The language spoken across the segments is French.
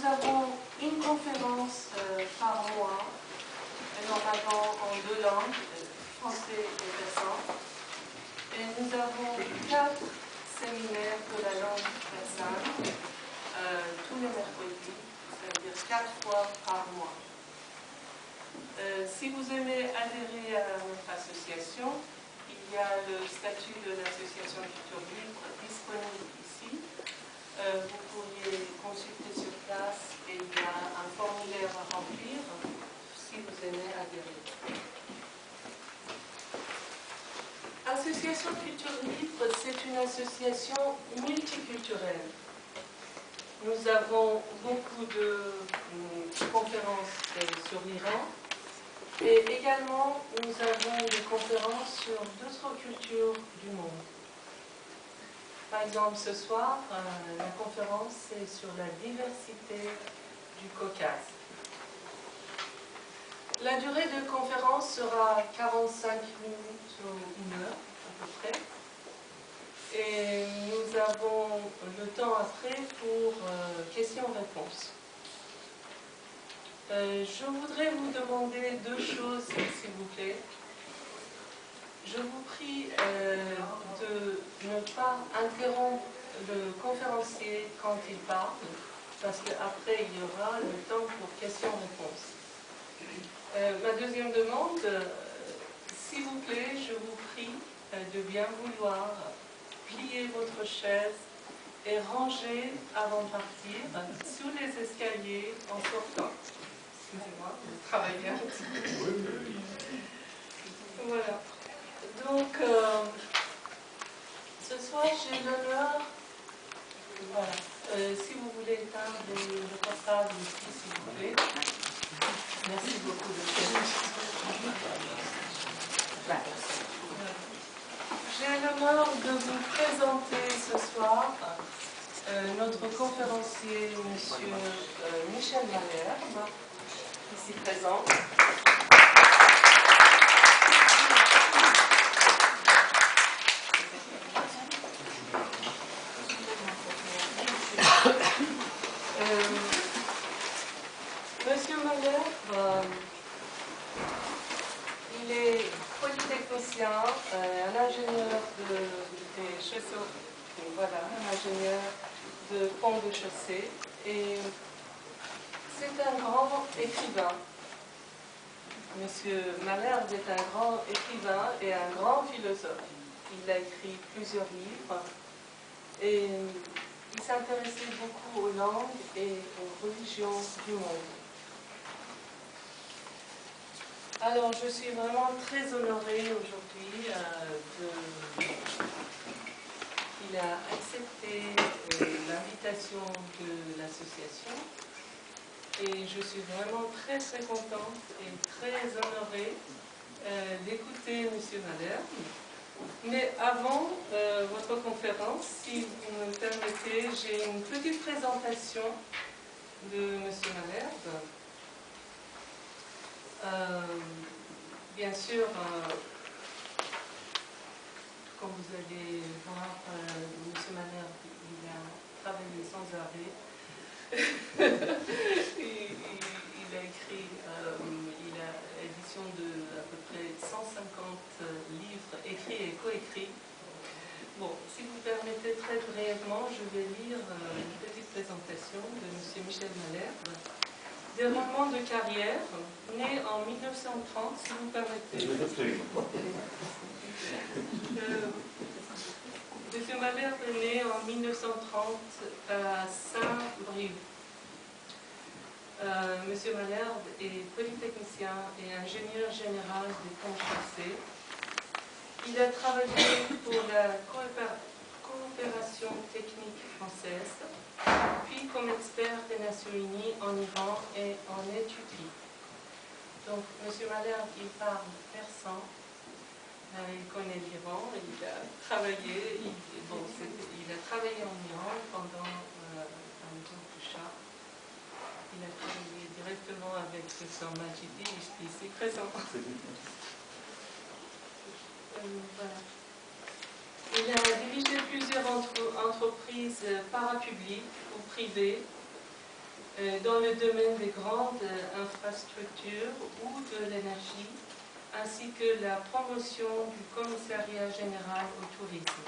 avons une conférence par mois, normalement en 2 langues, français et persan. Et nous avons 4 séminaires de la langue persane tous les mercredis, c'est-à-dire 4 fois par mois. Si vous aimez adhérer à notre association, il y a le statut de l'association Culture Libre disponible ici. Vous pourriez consulter sur place et il y a un formulaire à remplir si vous aimez adhérer. Association Culture Libre, c'est une association multiculturelle. Nous avons beaucoup de conférences sur l'Iran et également nous avons des conférences sur d'autres cultures du monde. Par exemple, ce soir, la conférence est sur la diversité du Caucase. La durée de conférence sera 45 minutes ou 1 heure à peu près. Et nous avons le temps après pour questions-réponses. Je voudrais vous demander 2 choses, s'il vous plaît. Je vous prie de ne pas interrompre le conférencier quand il parle, parce qu'après, il y aura le temps pour questions-réponses. Ma deuxième demande, s'il vous plaît, je vous prie de bien vouloir plier votre chaise et ranger avant de partir sous les escaliers en sortant. Excusez-moi, je travaille un petit peu. Voilà. Donc, ce soir, j'ai l'honneur, voilà, si vous voulez éteindre le portable ici, s'il vous plaît. Merci beaucoup de faire. J'ai l'honneur de vous présenter ce soir notre conférencier, M. Michel Malherbe, ici présent. Monsieur Malherbe, il est polytechnicien, un ingénieur des chaussées, voilà, un ingénieur de pont de chaussée, et c'est un grand écrivain. Monsieur Malherbe est un grand écrivain et un grand philosophe. Il a écrit plusieurs livres et il s'intéressait beaucoup aux langues et aux religions du monde. Alors, je suis vraiment très honorée aujourd'hui qu'il a accepté l'invitation de l'association et je suis vraiment très très contente et très honorée d'écouter M. Malherbe. Mais avant votre conférence, si vous me permettez, j'ai une petite présentation de M. Malherbe. Bien sûr, comme vous allez voir, M. Malherbe, il a travaillé sans arrêt. il a écrit, il a édition de à peu près 150 livres écrits et coécrits. Bon, si vous permettez très brièvement, je vais lire une petite présentation de M. Michel Malherbe. Déroulement de carrière, né en 1930, si vous permettez. M. Malherbe est né en 1930 à Saint-Brieuc. M. Malherbe est polytechnicien et ingénieur général des ponts chaussées. Il a travaillé pour la coopération technique française, puis comme expert des Nations Unies en Iran et en Éthiopie. Donc, M. Malherbe, il parle persan, il connaît l'Iran, il a travaillé, il a travaillé en Iran pendant un temps de chat. Il a travaillé directement avec Sam Majidi, ici présent. Voilà. Il a dirigé plusieurs entreprises parapubliques ou privées. dans le domaine des grandes infrastructures ou de l'énergie, ainsi que la promotion du commissariat général au tourisme.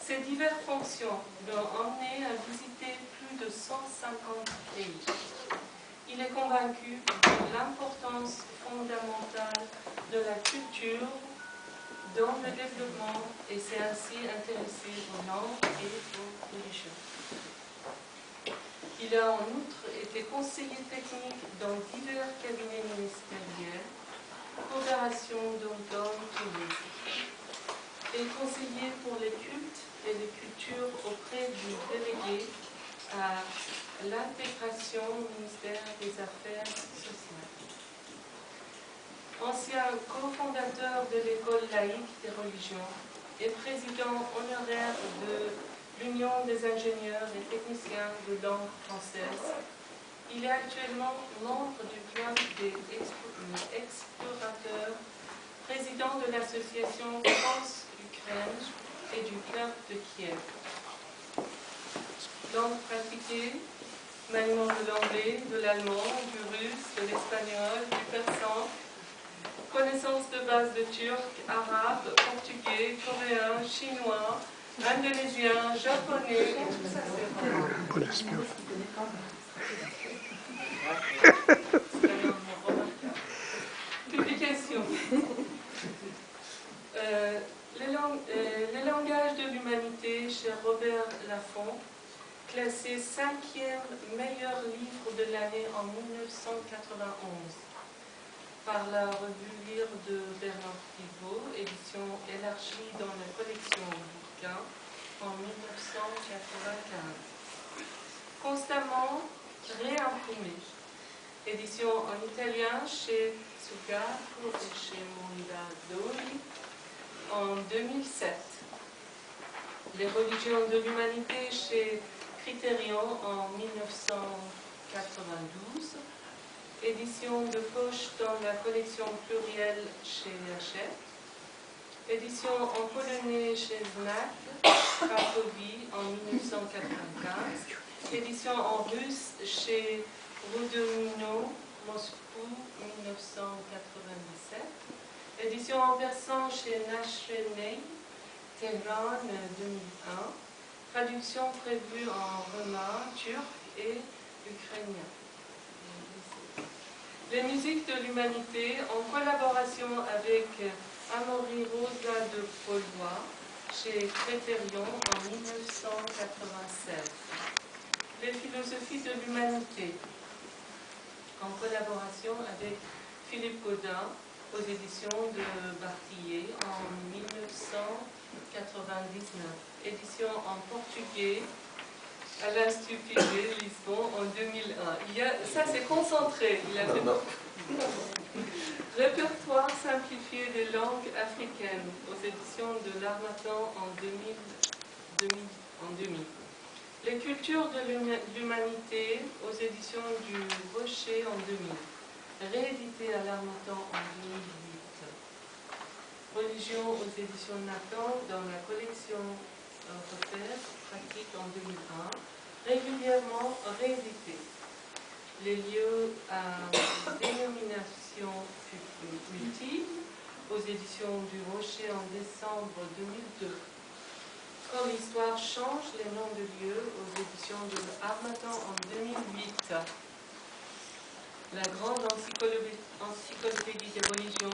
Ces diverses fonctions l'ont emmené à visiter plus de 150 pays. Il est convaincu de l'importance fondamentale de la culture dans le développement et s'est ainsi intéressé aux langues et aux religions. Il a en outre été conseiller technique dans divers cabinets ministériels, coopération dom-tom, tourisme, et conseiller pour les cultes et les cultures auprès du délégué à l'intégration au ministère des Affaires sociales. Ancien cofondateur de l'école laïque des religions et président honoraire de l'Union des ingénieurs et techniciens de langue française, il est actuellement membre du club des explorateurs, président de l'association France-Ukraine et du club de Kiev. Langue pratiquée, maniement de l'anglais, de l'allemand, du russe, de l'espagnol, du persan, connaissance de base de turc, arabe, portugais, coréen, chinois, indonésien, japonais, et tout ça c'est vraiment... Publication. Les langages de l'humanité chez Robert Laffont, classé 5e meilleur livre de l'année en 1991 par la revue Lire de Bernard Pivot, édition élargie dans la collection Bouquin en 1995. Constamment réimprimé. Édition en italien chez Sugato et chez Mondadori en 2007. Les religions de l'humanité chez Criterion en 1992. Édition de poche dans la collection plurielle chez Hachette. Édition en polonais chez Znak, Cracovie en 1995. Édition en russe chez Rudomino, Moscou 1997. Édition en persan chez Nashenei, Téhéran 2001. Traduction prévue en roumain, turc et ukrainien. Les musiques de l'humanité en collaboration avec Amaury Rosa de Paulois chez Criterion en 1996. Les philosophies de l'humanité en collaboration avec Philippe Gaudin aux éditions de Bartillet en 1999. Édition en portugais à l'Institut Piaget, Lisbonne, en 2001. Ça, c'est concentré. Il a fait Répertoire simplifié des langues africaines aux éditions de l'Harmattan en 2000. Les cultures de l'humanité aux éditions du Rocher en 2000. Réédité à l'Harmattan en 2008. Religion aux éditions Nathan dans la collection Repères pratique en 2001. Régulièrement réédité. Les lieux à dénomination multiple aux éditions du Rocher en décembre 2002. Comme l'histoire change les noms de lieux aux éditions de l'Harmattan en 2008. La grande encyclopédie des religions